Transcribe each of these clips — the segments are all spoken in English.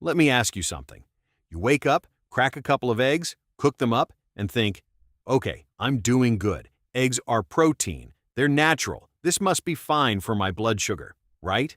Let me ask you something. You wake up, crack a couple of eggs, cook them up, and think, okay, I'm doing good. Eggs are protein. They're natural. This must be fine for my blood sugar, right?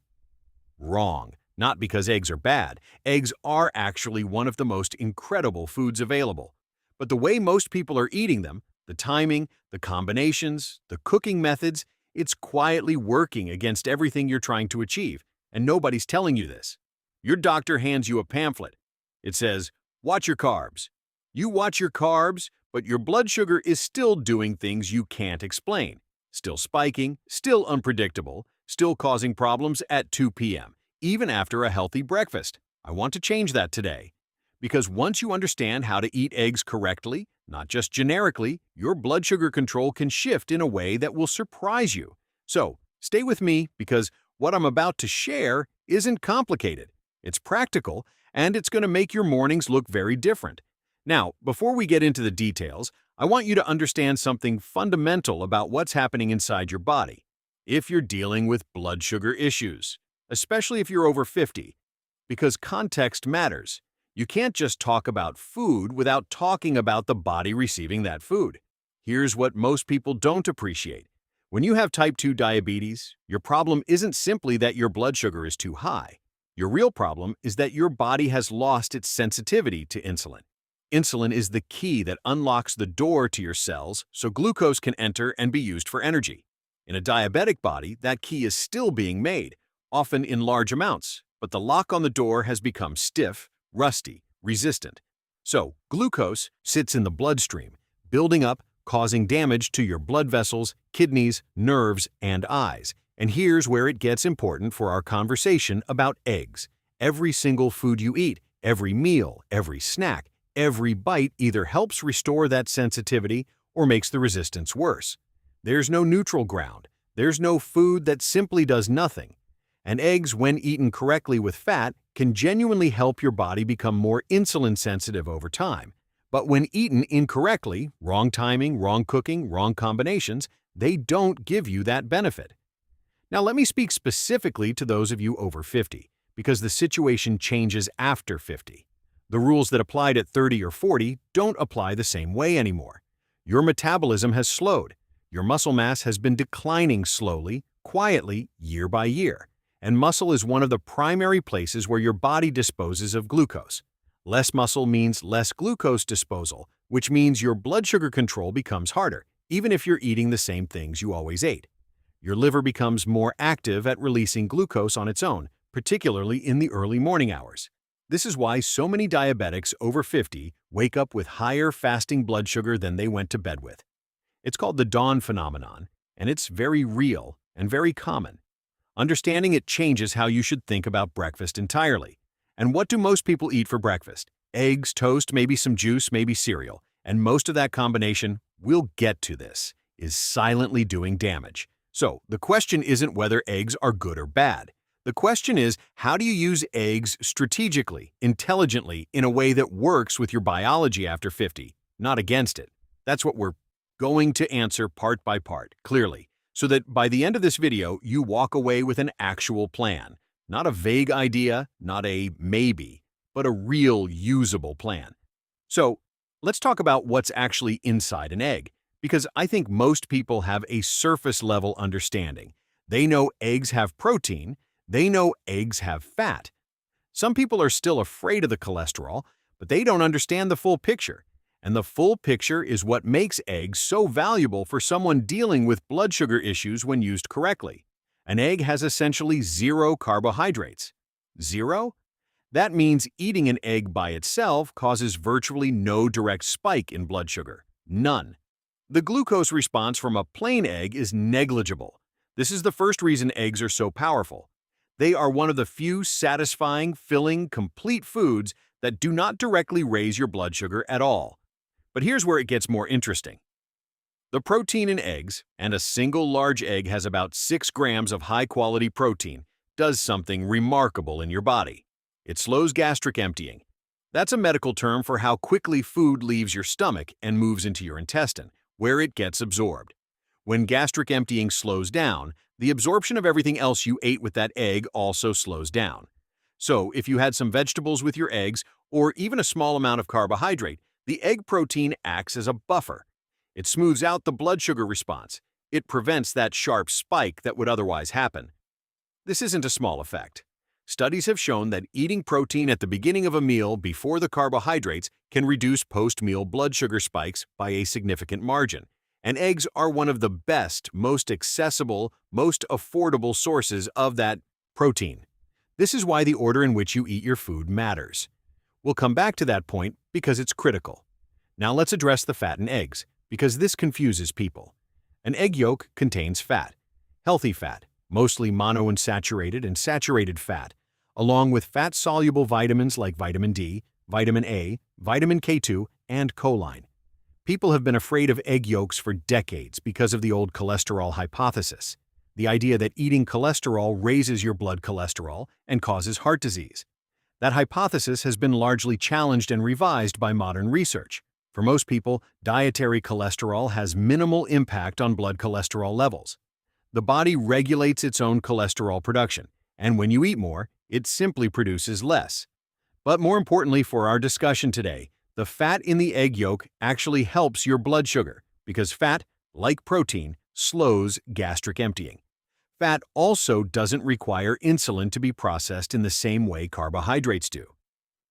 Wrong. Not because eggs are bad. Eggs are actually one of the most incredible foods available. But the way most people are eating them, the timing, the combinations, the cooking methods, it's quietly working against everything you're trying to achieve, and nobody's telling you this. Your doctor hands you a pamphlet. It says, watch your carbs. You watch your carbs, but your blood sugar is still doing things you can't explain. Still spiking, still unpredictable, still causing problems at 2 p.m., even after a healthy breakfast. I want to change that today. Because once you understand how to eat eggs correctly, not just generically, your blood sugar control can shift in a way that will surprise you. So, stay with me because what I'm about to share isn't complicated. It's practical, and it's going to make your mornings look very different. Now, before we get into the details, I want you to understand something fundamental about what's happening inside your body. If you're dealing with blood sugar issues, especially if you're over 50, because context matters. You can't just talk about food without talking about the body receiving that food. Here's what most people don't appreciate. When you have type 2 diabetes, your problem isn't simply that your blood sugar is too high. Your real problem is that your body has lost its sensitivity to insulin. Insulin is the key that unlocks the door to your cells so glucose can enter and be used for energy. In a diabetic body, that key is still being made, often in large amounts, but the lock on the door has become stiff, rusty, resistant. So, glucose sits in the bloodstream, building up, causing damage to your blood vessels, kidneys, nerves, and eyes. And here's where it gets important for our conversation about eggs. Every single food you eat, every meal, every snack, every bite either helps restore that sensitivity or makes the resistance worse. There's no neutral ground. There's no food that simply does nothing. And eggs, when eaten correctly with fat, can genuinely help your body become more insulin sensitive over time. But when eaten incorrectly, wrong timing, wrong cooking, wrong combinations, they don't give you that benefit. Now let me speak specifically to those of you over 50, because the situation changes after 50. The rules that applied at 30 or 40 don't apply the same way anymore. Your metabolism has slowed. Your muscle mass has been declining slowly, quietly, year by year. And muscle is one of the primary places where your body disposes of glucose. Less muscle means less glucose disposal, which means your blood sugar control becomes harder, even if you're eating the same things you always ate. Your liver becomes more active at releasing glucose on its own, particularly in the early morning hours. This is why so many diabetics over 50 wake up with higher fasting blood sugar than they went to bed with. It's called the dawn phenomenon, and it's very real and very common. Understanding it changes how you should think about breakfast entirely. And what do most people eat for breakfast? Eggs, toast, maybe some juice, maybe cereal. And most of that combination, we'll get to this, is silently doing damage. So the question isn't whether eggs are good or bad. The question is, how do you use eggs strategically, intelligently, in a way that works with your biology after 50, not against it? That's what we're going to answer part by part, clearly, so that by the end of this video, you walk away with an actual plan. Not a vague idea, not a maybe, but a real usable plan. So, let's talk about what's actually inside an egg, because I think most people have a surface-level understanding. They know eggs have protein, they know eggs have fat. Some people are still afraid of the cholesterol, but they don't understand the full picture. And the full picture is what makes eggs so valuable for someone dealing with blood sugar issues when used correctly. An egg has essentially 0 carbohydrates. 0? That means eating an egg by itself causes virtually no direct spike in blood sugar. None. The glucose response from a plain egg is negligible. This is the first reason eggs are so powerful. They are one of the few satisfying, filling, complete foods that do not directly raise your blood sugar at all. But here's where it gets more interesting. The protein in eggs, and a single large egg has about 6 grams of high-quality protein, does something remarkable in your body. It slows gastric emptying. That's a medical term for how quickly food leaves your stomach and moves into your intestine, where it gets absorbed. When gastric emptying slows down, the absorption of everything else you ate with that egg also slows down. So, if you had some vegetables with your eggs, or even a small amount of carbohydrate, the egg protein acts as a buffer. It smooths out the blood sugar response. It prevents that sharp spike that would otherwise happen. This isn't a small effect. Studies have shown that eating protein at the beginning of a meal before the carbohydrates can reduce post-meal blood sugar spikes by a significant margin. And eggs are one of the best, most accessible, most affordable sources of that protein. This is why the order in which you eat your food matters. We'll come back to that point because it's critical. Now let's address the fat in eggs, because this confuses people. An egg yolk contains fat, healthy fat, mostly monounsaturated and saturated fat, along with fat-soluble vitamins like vitamin D, vitamin A, vitamin K2, and choline. People have been afraid of egg yolks for decades because of the old cholesterol hypothesis, the idea that eating cholesterol raises your blood cholesterol and causes heart disease. That hypothesis has been largely challenged and revised by modern research. For most people, dietary cholesterol has minimal impact on blood cholesterol levels. The body regulates its own cholesterol production, and when you eat more, it simply produces less. But more importantly for our discussion today, the fat in the egg yolk actually helps your blood sugar because fat, like protein, slows gastric emptying. Fat also doesn't require insulin to be processed in the same way carbohydrates do.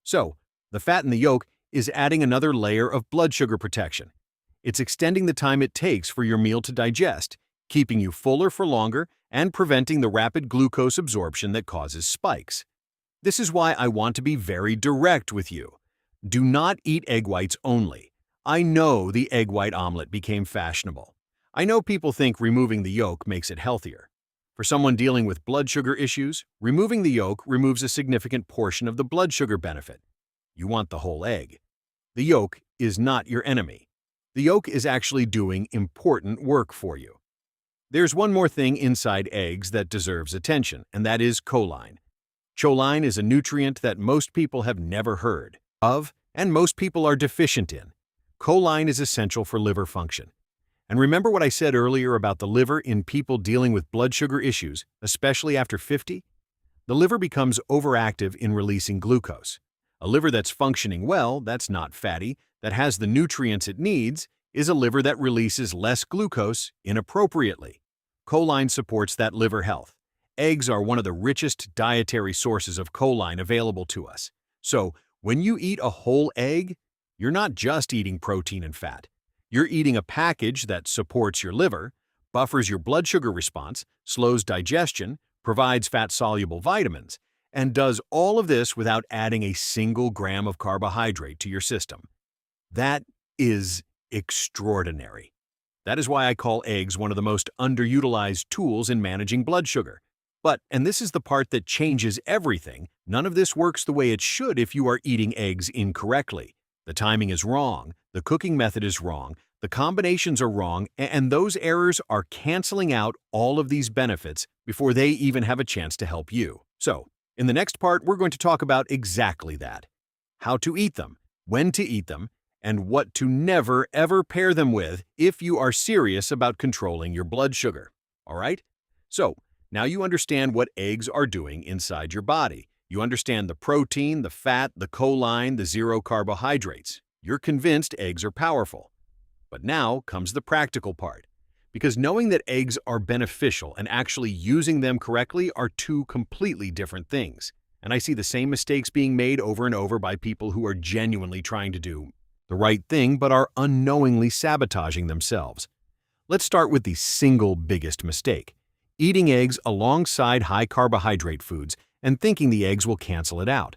So, the fat in the yolk is adding another layer of blood sugar protection. It's extending the time it takes for your meal to digest, keeping you fuller for longer and preventing the rapid glucose absorption that causes spikes. This is why I want to be very direct with you. Do not eat egg whites only. I know the egg white omelet became fashionable. I know people think removing the yolk makes it healthier. For someone dealing with blood sugar issues, removing the yolk removes a significant portion of the blood sugar benefit. You want the whole egg. The yolk is not your enemy. The yolk is actually doing important work for you. There's one more thing inside eggs that deserves attention, and that is choline. Choline is a nutrient that most people have never heard of, and most people are deficient in. Choline is essential for liver function. And remember what I said earlier about the liver in people dealing with blood sugar issues, especially after 50? The liver becomes overactive in releasing glucose. A liver that's functioning well, that's not fatty, that has the nutrients it needs, is a liver that releases less glucose inappropriately. Choline supports that liver health. Eggs are one of the richest dietary sources of choline available to us. So, when you eat a whole egg, you're not just eating protein and fat. You're eating a package that supports your liver, buffers your blood sugar response, slows digestion, provides fat-soluble vitamins, and does all of this without adding a single gram of carbohydrate to your system. That is extraordinary. That is why I call eggs one of the most underutilized tools in managing blood sugar. But, and this is the part that changes everything, none of this works the way it should if you are eating eggs incorrectly. The timing is wrong, the cooking method is wrong, the combinations are wrong, and those errors are canceling out all of these benefits before they even have a chance to help you. So, in the next part, we're going to talk about exactly that. How to eat them, when to eat them, and what to never ever pair them with if you are serious about controlling your blood sugar. All right? So, now you understand what eggs are doing inside your body. You understand the protein, the fat, the choline, the zero carbohydrates. You're convinced eggs are powerful. But now comes the practical part. Because knowing that eggs are beneficial and actually using them correctly are two completely different things. And I see the same mistakes being made over and over by people who are genuinely trying to do the right thing but are unknowingly sabotaging themselves. Let's start with the single biggest mistake: eating eggs alongside high-carbohydrate foods and thinking the eggs will cancel it out.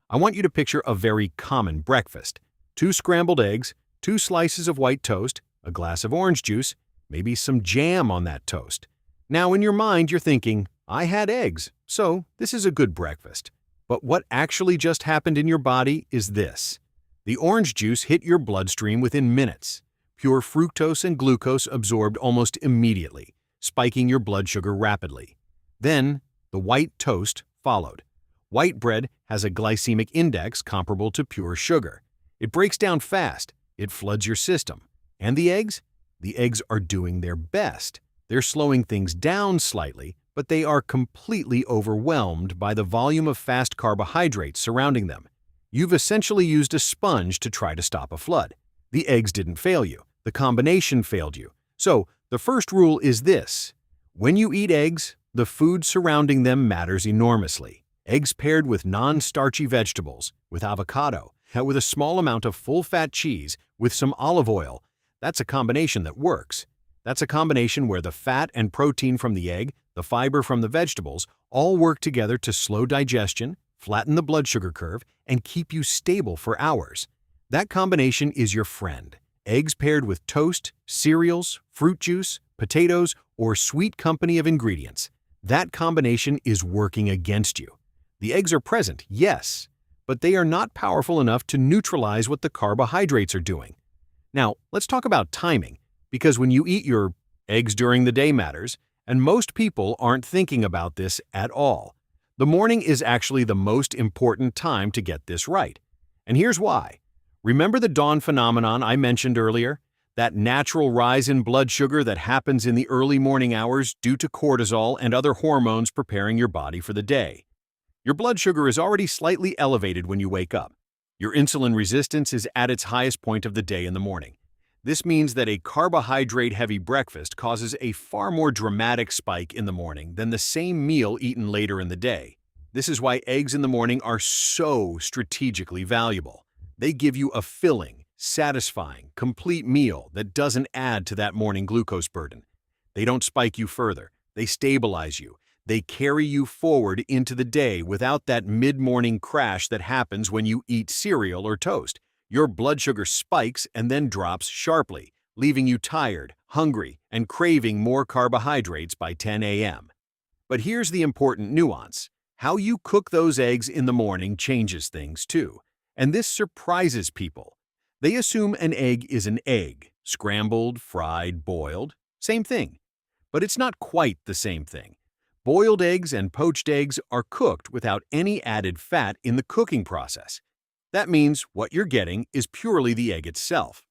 I want you to picture a very common breakfast: 2 scrambled eggs, 2 slices of white toast, a glass of orange juice, maybe some jam on that toast. Now in your mind you're thinking, I had eggs, so this is a good breakfast. But what actually just happened in your body is this. The orange juice hit your bloodstream within minutes. Pure fructose and glucose absorbed almost immediately, spiking your blood sugar rapidly. Then, the white toast followed. White bread has a glycemic index comparable to pure sugar. It breaks down fast. It floods your system. And the eggs? The eggs are doing their best. They're slowing things down slightly, but they are completely overwhelmed by the volume of fast carbohydrates surrounding them. You've essentially used a sponge to try to stop a flood. The eggs didn't fail you. The combination failed you. So, the first rule is this. When you eat eggs, the food surrounding them matters enormously. Eggs paired with non-starchy vegetables, with avocado, with a small amount of full-fat cheese, with some olive oil, that's a combination that works. That's a combination where the fat and protein from the egg, the fiber from the vegetables, all work together to slow digestion, flatten the blood sugar curve, and keep you stable for hours. That combination is your friend. Eggs paired with toast, cereals, fruit juice, potatoes, or sweet company of ingredients. That combination is working against you. The eggs are present, yes, but they are not powerful enough to neutralize what the carbohydrates are doing. Now, let's talk about timing, because when you eat your eggs during the day matters, and most people aren't thinking about this at all. The morning is actually the most important time to get this right. And here's why. Remember the dawn phenomenon I mentioned earlier? That natural rise in blood sugar that happens in the early morning hours due to cortisol and other hormones preparing your body for the day. Your blood sugar is already slightly elevated when you wake up. Your insulin resistance is at its highest point of the day in the morning. This means that a carbohydrate-heavy breakfast causes a far more dramatic spike in the morning than the same meal eaten later in the day. This is why eggs in the morning are so strategically valuable. They give you a filling, satisfying, complete meal that doesn't add to that morning glucose burden. They don't spike you further. They stabilize you. They carry you forward into the day without that mid-morning crash that happens when you eat cereal or toast. Your blood sugar spikes and then drops sharply, leaving you tired, hungry, and craving more carbohydrates by 10 a.m. But here's the important nuance. How you cook those eggs in the morning changes things too. And this surprises people. They assume an egg is an egg, scrambled, fried, boiled, same thing. But it's not quite the same thing. Boiled eggs and poached eggs are cooked without any added fat in the cooking process. That means what you're getting is purely the egg itself.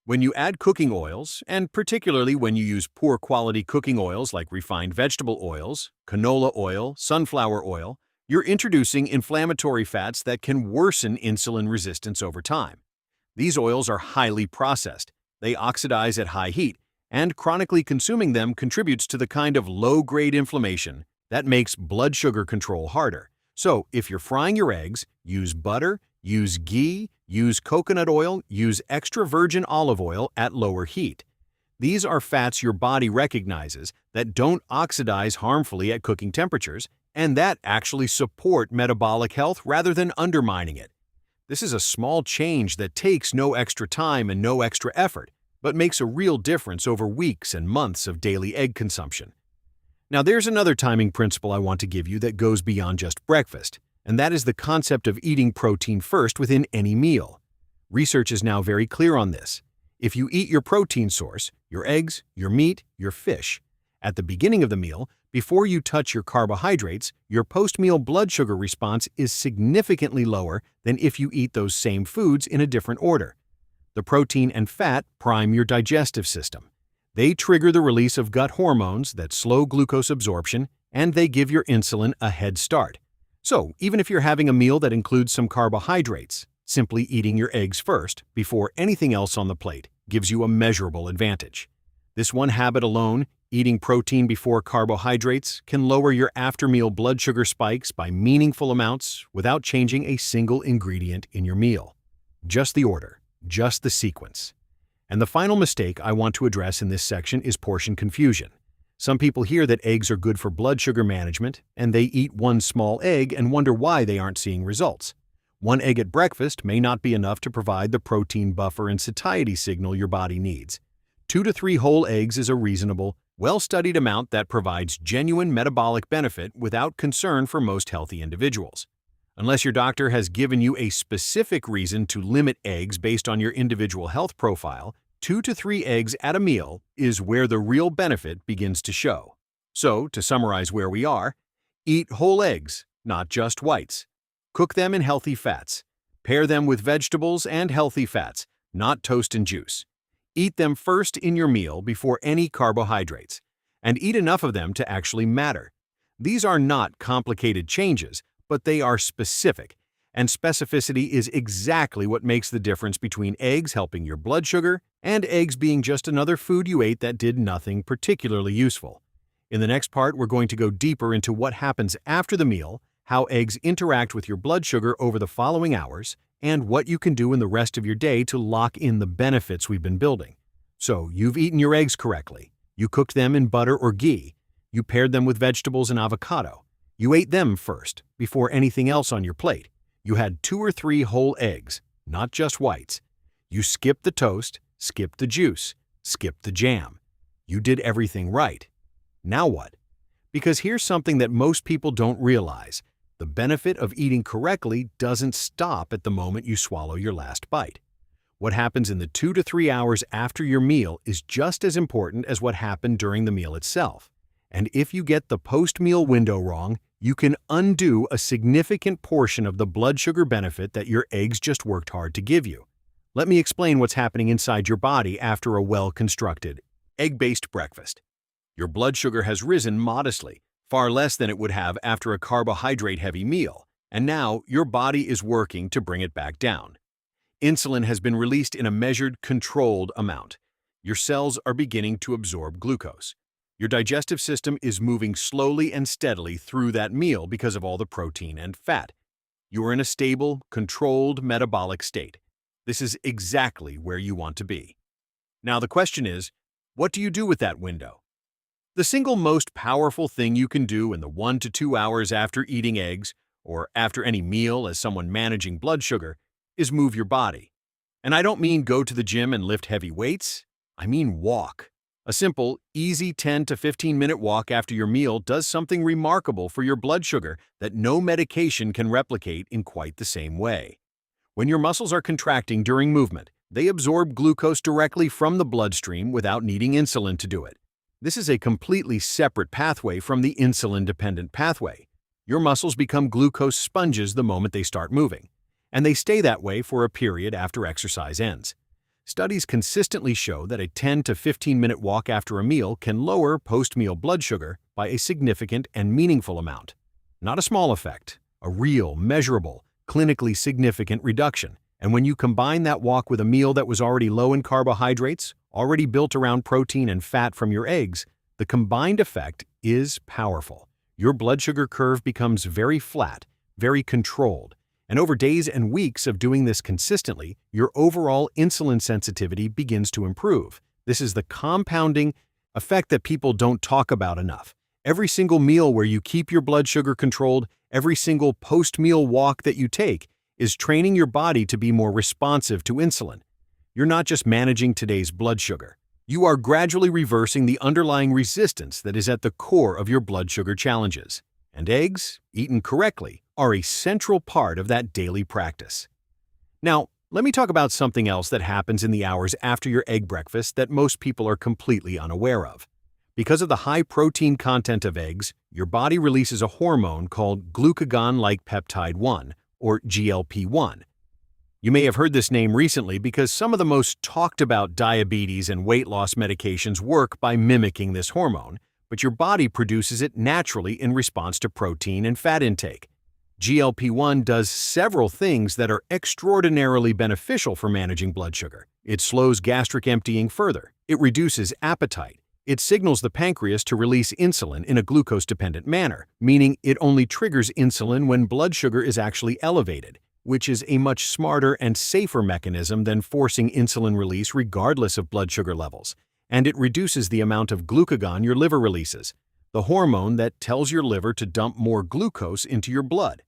When you add cooking oils, and particularly when you use poor quality cooking oils like refined vegetable oils, canola oil, sunflower oil, you're introducing inflammatory fats that can worsen insulin resistance over time. These oils are highly processed. They oxidize at high heat, and chronically consuming them contributes to the kind of low-grade inflammation that makes blood sugar control harder. So, if you're frying your eggs, use butter, use ghee, use coconut oil, use extra virgin olive oil at lower heat. These are fats your body recognizes that don't oxidize harmfully at cooking temperatures, and that actually support metabolic health rather than undermining it. This is a small change that takes no extra time and no extra effort, but makes a real difference over weeks and months of daily egg consumption. Now, there's another timing principle I want to give you that goes beyond just breakfast, and that is the concept of eating protein first within any meal. Research is now very clear on this. If you eat your protein source, your eggs, your meat, your fish, at the beginning of the meal, before you touch your carbohydrates, your post-meal blood sugar response is significantly lower than if you eat those same foods in a different order. The protein and fat prime your digestive system. They trigger the release of gut hormones that slow glucose absorption, and they give your insulin a head start. So, even if you're having a meal that includes some carbohydrates, simply eating your eggs first, before anything else on the plate, gives you a measurable advantage. This one habit alone, eating protein before carbohydrates, can lower your after-meal blood sugar spikes by meaningful amounts without changing a single ingredient in your meal. Just the order, just the sequence. And the final mistake I want to address in this section is portion confusion. Some people hear that eggs are good for blood sugar management, and they eat one small egg and wonder why they aren't seeing results. One egg at breakfast may not be enough to provide the protein buffer and satiety signal your body needs. 2 to 3 whole eggs is a reasonable, well-studied amount that provides genuine metabolic benefit without concern for most healthy individuals. Unless your doctor has given you a specific reason to limit eggs based on your individual health profile, 2 to 3 eggs at a meal is where the real benefit begins to show. So, to summarize where we are, eat whole eggs, not just whites. Cook them in healthy fats. Pair them with vegetables and healthy fats, not toast and juice. Eat them first in your meal before any carbohydrates, and eat enough of them to actually matter. These are not complicated changes, but they are specific, and specificity is exactly what makes the difference between eggs helping your blood sugar and eggs being just another food you ate that did nothing particularly useful. In the next part, we're going to go deeper into what happens after the meal, how eggs interact with your blood sugar over the following hours, and what you can do in the rest of your day to lock in the benefits we've been building. So, you've eaten your eggs correctly. You cooked them in butter or ghee. You paired them with vegetables and avocado. You ate them first, before anything else on your plate. You had 2 or 3 whole eggs, not just whites. You skipped the toast, skipped the juice, skipped the jam. You did everything right. Now what? Because here's something that most people don't realize. The benefit of eating correctly doesn't stop at the moment you swallow your last bite. What happens in the 2 to 3 hours after your meal is just as important as what happened during the meal itself. And if you get the post-meal window wrong, you can undo a significant portion of the blood sugar benefit that your eggs just worked hard to give you. Let me explain what's happening inside your body after a well-constructed, egg-based breakfast. Your blood sugar has risen modestly, far less than it would have after a carbohydrate-heavy meal, and now your body is working to bring it back down. Insulin has been released in a measured, controlled amount. Your cells are beginning to absorb glucose. Your digestive system is moving slowly and steadily through that meal because of all the protein and fat. You are in a stable, controlled metabolic state. This is exactly where you want to be. Now the question is, what do you do with that window? The single most powerful thing you can do in the 1 to 2 hours after eating eggs, or after any meal as someone managing blood sugar, is move your body. And I don't mean go to the gym and lift heavy weights. I mean walk. A simple, easy 10 to 15-minute walk after your meal does something remarkable for your blood sugar that no medication can replicate in quite the same way. When your muscles are contracting during movement, they absorb glucose directly from the bloodstream without needing insulin to do it. This is a completely separate pathway from the insulin-dependent pathway. Your muscles become glucose sponges the moment they start moving, and they stay that way for a period after exercise ends. Studies consistently show that a 10 to 15-minute walk after a meal can lower post-meal blood sugar by a significant and meaningful amount. Not a small effect, a real, measurable, clinically significant reduction. And when you combine that walk with a meal that was already low in carbohydrates, already built around protein and fat from your eggs, the combined effect is powerful. Your blood sugar curve becomes very flat, very controlled, and over days and weeks of doing this consistently, your overall insulin sensitivity begins to improve. This is the compounding effect that people don't talk about enough. Every single meal where you keep your blood sugar controlled, every single post-meal walk that you take, is training your body to be more responsive to insulin. You're not just managing today's blood sugar. You are gradually reversing the underlying resistance that is at the core of your blood sugar challenges. And eggs, eaten correctly, are a central part of that daily practice. Now, let me talk about something else that happens in the hours after your egg breakfast that most people are completely unaware of. Because of the high protein content of eggs, your body releases a hormone called glucagon-like peptide 1, or GLP-1. You may have heard this name recently because some of the most talked about diabetes and weight loss medications work by mimicking this hormone, but your body produces it naturally in response to protein and fat intake. GLP-1 does several things that are extraordinarily beneficial for managing blood sugar. It slows gastric emptying further. It reduces appetite. It signals the pancreas to release insulin in a glucose-dependent manner, meaning it only triggers insulin when blood sugar is actually elevated, which is a much smarter and safer mechanism than forcing insulin release regardless of blood sugar levels. And it reduces the amount of glucagon your liver releases, the hormone that tells your liver to dump more glucose into your blood.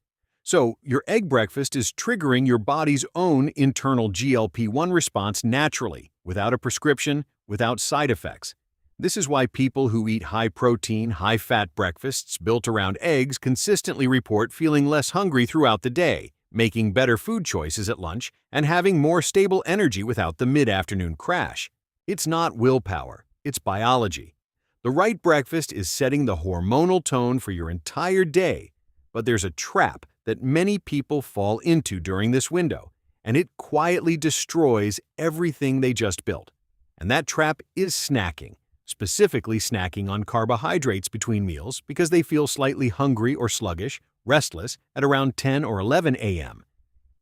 So, your egg breakfast is triggering your body's own internal GLP-1 response naturally, without a prescription, without side effects. This is why people who eat high-protein, high-fat breakfasts built around eggs consistently report feeling less hungry throughout the day, making better food choices at lunch, and having more stable energy without the mid-afternoon crash. It's not willpower, it's biology. The right breakfast is setting the hormonal tone for your entire day, but there's a trap that many people fall into during this window, and it quietly destroys everything they just built. And that trap is snacking. specifically snacking on carbohydrates between meals because they feel slightly hungry or sluggish, restless at around 10 or 11 a.m.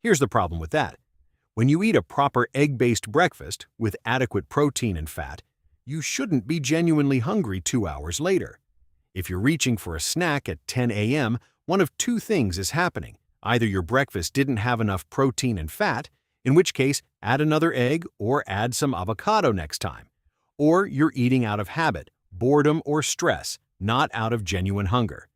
Here's the problem with that. When you eat a proper egg-based breakfast with adequate protein and fat, you shouldn't be genuinely hungry 2 hours later. If you're reaching for a snack at 10 a.m., one of two things is happening. Either your breakfast didn't have enough protein and fat, in which case add another egg or add some avocado next time. Or you're eating out of habit, boredom, or stress, not out of genuine hunger.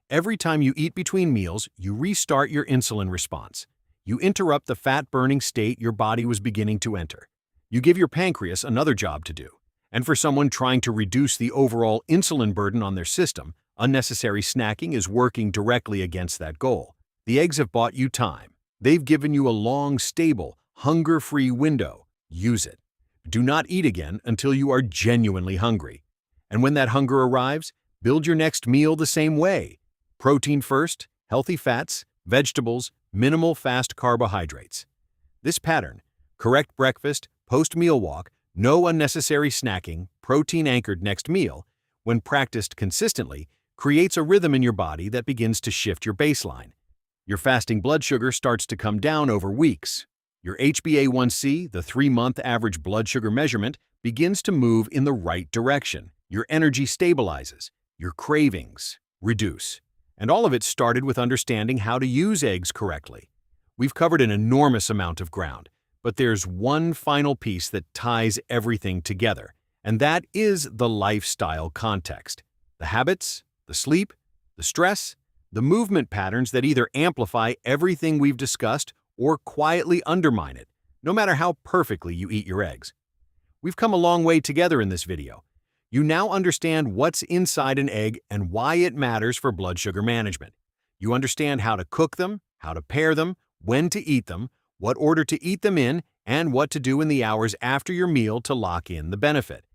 Every time you eat between meals, you restart your insulin response. You interrupt the fat-burning state your body was beginning to enter. You give your pancreas another job to do. And for someone trying to reduce the overall insulin burden on their system, unnecessary snacking is working directly against that goal. The eggs have bought you time. They've given you a long, stable, hunger-free window. Use it. Do not eat again until you are genuinely hungry. And when that hunger arrives, build your next meal the same way. Protein first, healthy fats, vegetables, minimal fast carbohydrates. This pattern, correct breakfast, post-meal walk, no unnecessary snacking, protein-anchored next meal, when practiced consistently, creates a rhythm in your body that begins to shift your baseline. Your fasting blood sugar starts to come down over weeks. Your HbA1c, the 3-month average blood sugar measurement, begins to move in the right direction. Your energy stabilizes. Your cravings reduce. And all of it started with understanding how to use eggs correctly. We've covered an enormous amount of ground, but there's one final piece that ties everything together, and that is the lifestyle context. The habits, the sleep, the stress, the movement patterns that either amplify everything we've discussed or quietly undermine it, no matter how perfectly you eat your eggs. We've come a long way together in this video. You now understand what's inside an egg and why it matters for blood sugar management. You understand how to cook them, how to pair them, when to eat them, what order to eat them in, and what to do in the hours after your meal to lock in the benefit.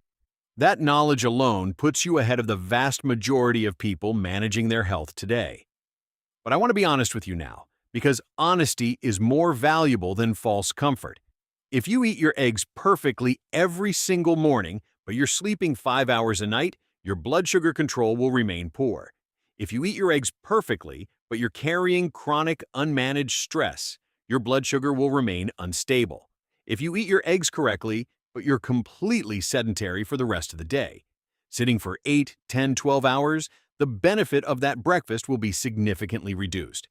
That knowledge alone puts you ahead of the vast majority of people managing their health today. But I want to be honest with you now, because honesty is more valuable than false comfort. If you eat your eggs perfectly every single morning, but you're sleeping 5 hours a night, your blood sugar control will remain poor. If you eat your eggs perfectly, but you're carrying chronic, unmanaged stress, your blood sugar will remain unstable. If you eat your eggs correctly, but you're completely sedentary for the rest of the day, sitting for 8, 10, 12 hours, the benefit of that breakfast will be significantly reduced.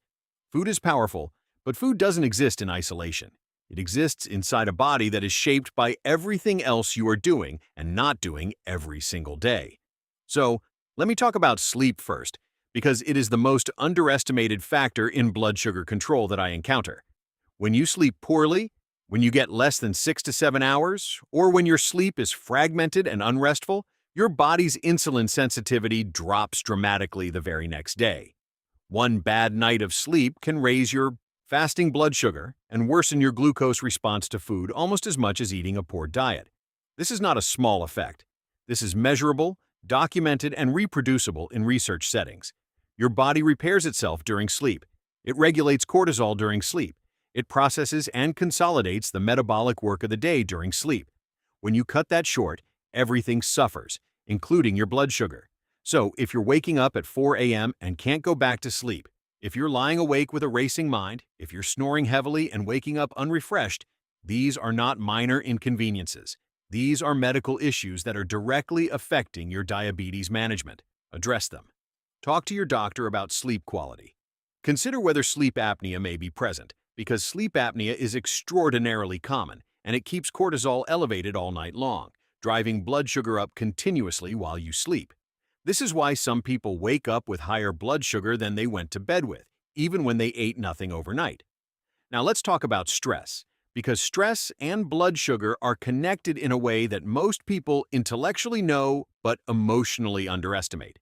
Food is powerful, but food doesn't exist in isolation. It exists inside a body that is shaped by everything else you are doing and not doing every single day. So, let me talk about sleep first, because it is the most underestimated factor in blood sugar control that I encounter. When you sleep poorly, when you get less than 6 to 7 hours, or when your sleep is fragmented and unrestful, your body's insulin sensitivity drops dramatically the very next day. One bad night of sleep can raise your fasting blood sugar and worsen your glucose response to food almost as much as eating a poor diet. This is not a small effect. This is measurable, documented, and reproducible in research settings. Your body repairs itself during sleep. It regulates cortisol during sleep. It processes and consolidates the metabolic work of the day during sleep. When you cut that short, everything suffers, including your blood sugar. So, if you're waking up at 4 a.m. and can't go back to sleep, if you're lying awake with a racing mind, if you're snoring heavily and waking up unrefreshed, these are not minor inconveniences. These are medical issues that are directly affecting your diabetes management. Address them. Talk to your doctor about sleep quality. Consider whether sleep apnea may be present, because sleep apnea is extraordinarily common, and it keeps cortisol elevated all night long, driving blood sugar up continuously while you sleep. This is why some people wake up with higher blood sugar than they went to bed with, even when they ate nothing overnight. Now let's talk about stress, because stress and blood sugar are connected in a way that most people intellectually know but emotionally underestimate.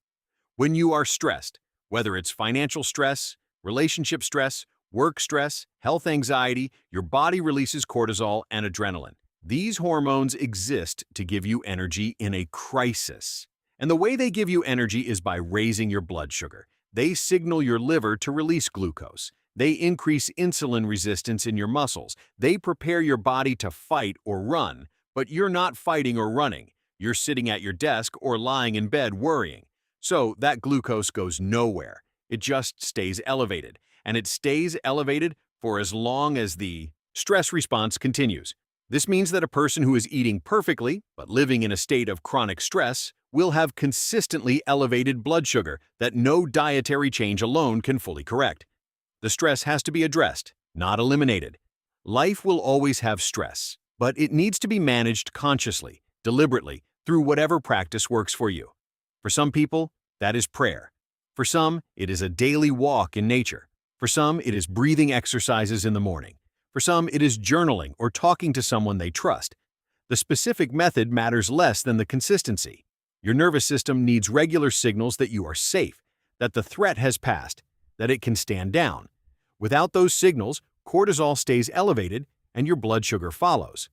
When you are stressed, whether it's financial stress, relationship stress, work stress, health anxiety, your body releases cortisol and adrenaline. These hormones exist to give you energy in a crisis. And the way they give you energy is by raising your blood sugar. They signal your liver to release glucose. They increase insulin resistance in your muscles. They prepare your body to fight or run, but you're not fighting or running. You're sitting at your desk or lying in bed worrying. So that glucose goes nowhere. It just stays elevated, and it stays elevated for as long as the stress response continues. This means that a person who is eating perfectly, but living in a state of chronic stress, will have consistently elevated blood sugar that no dietary change alone can fully correct. The stress has to be addressed, not eliminated. Life will always have stress, but it needs to be managed consciously, deliberately, through whatever practice works for you. For some people, that is prayer. For some, it is a daily walk in nature. For some, it is breathing exercises in the morning. For some, it is journaling or talking to someone they trust. The specific method matters less than the consistency. Your nervous system needs regular signals that you are safe, that the threat has passed, that it can stand down. Without those signals, cortisol stays elevated and your blood sugar follows.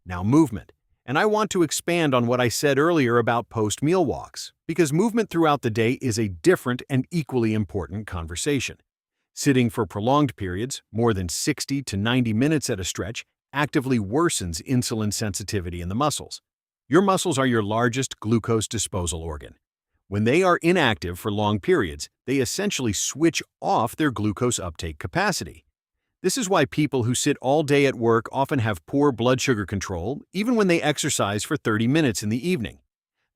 Now, movement. And I want to expand on what I said earlier about post-meal walks, because movement throughout the day is a different and equally important conversation. Sitting for prolonged periods, more than 60 to 90 minutes at a stretch, actively worsens insulin sensitivity in the muscles. Your muscles are your largest glucose disposal organ. When they are inactive for long periods, they essentially switch off their glucose uptake capacity. This is why people who sit all day at work often have poor blood sugar control, even when they exercise for 30 minutes in the evening.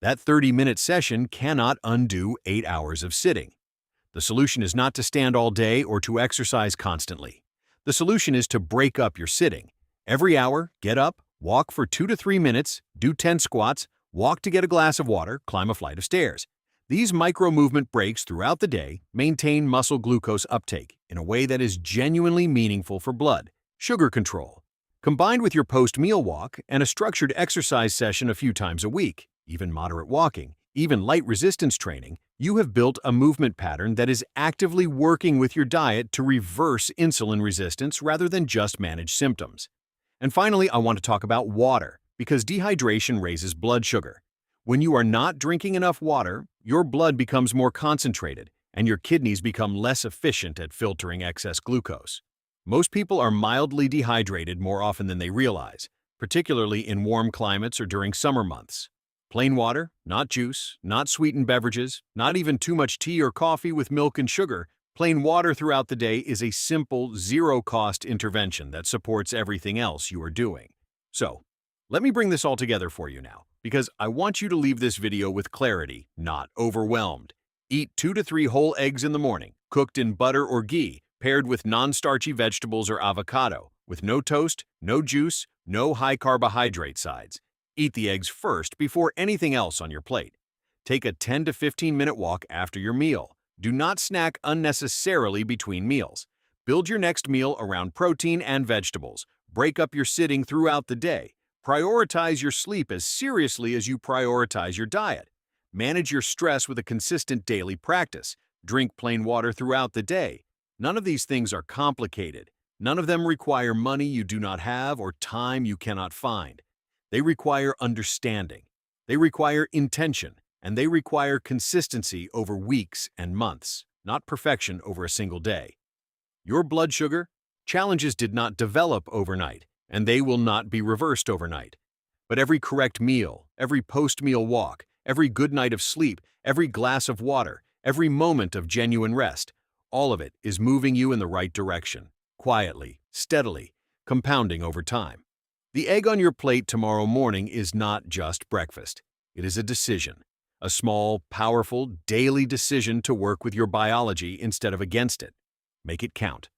That 30-minute session cannot undo 8 hours of sitting. The solution is not to stand all day or to exercise constantly. The solution is to break up your sitting. Every hour, get up, walk for 2 to 3 minutes, do 10 squats, walk to get a glass of water, climb a flight of stairs. These micro-movement breaks throughout the day maintain muscle glucose uptake in a way that is genuinely meaningful for blood sugar control. Combined with your post-meal walk and a structured exercise session a few times a week, even moderate walking, even light resistance training, you have built a movement pattern that is actively working with your diet to reverse insulin resistance rather than just manage symptoms. And finally, I want to talk about water, because dehydration raises blood sugar. When you are not drinking enough water, your blood becomes more concentrated, and your kidneys become less efficient at filtering excess glucose. Most people are mildly dehydrated more often than they realize, particularly in warm climates or during summer months. Plain water, not juice, not sweetened beverages, not even too much tea or coffee with milk and sugar. Plain water throughout the day is a simple, zero-cost intervention that supports everything else you are doing. So, let me bring this all together for you now, because I want you to leave this video with clarity, not overwhelmed. Eat 2 to 3 whole eggs in the morning, cooked in butter or ghee, paired with non-starchy vegetables or avocado, with no toast, no juice, no high-carbohydrate sides. Eat the eggs first before anything else on your plate. Take a 10 to 15-minute walk after your meal. Do not snack unnecessarily between meals. Build your next meal around protein and vegetables. Break up your sitting throughout the day. Prioritize your sleep as seriously as you prioritize your diet. Manage your stress with a consistent daily practice. Drink plain water throughout the day. None of these things are complicated. None of them require money you do not have or time you cannot find. They require understanding. They require intention. And they require consistency over weeks and months, not perfection over a single day. Your blood sugar challenges did not develop overnight, and they will not be reversed overnight. But every correct meal, every post-meal walk, every good night of sleep, every glass of water, every moment of genuine rest, all of it is moving you in the right direction, quietly, steadily, compounding over time. The egg on your plate tomorrow morning is not just breakfast. It is a decision. A small, powerful, daily decision to work with your biology instead of against it. Make it count.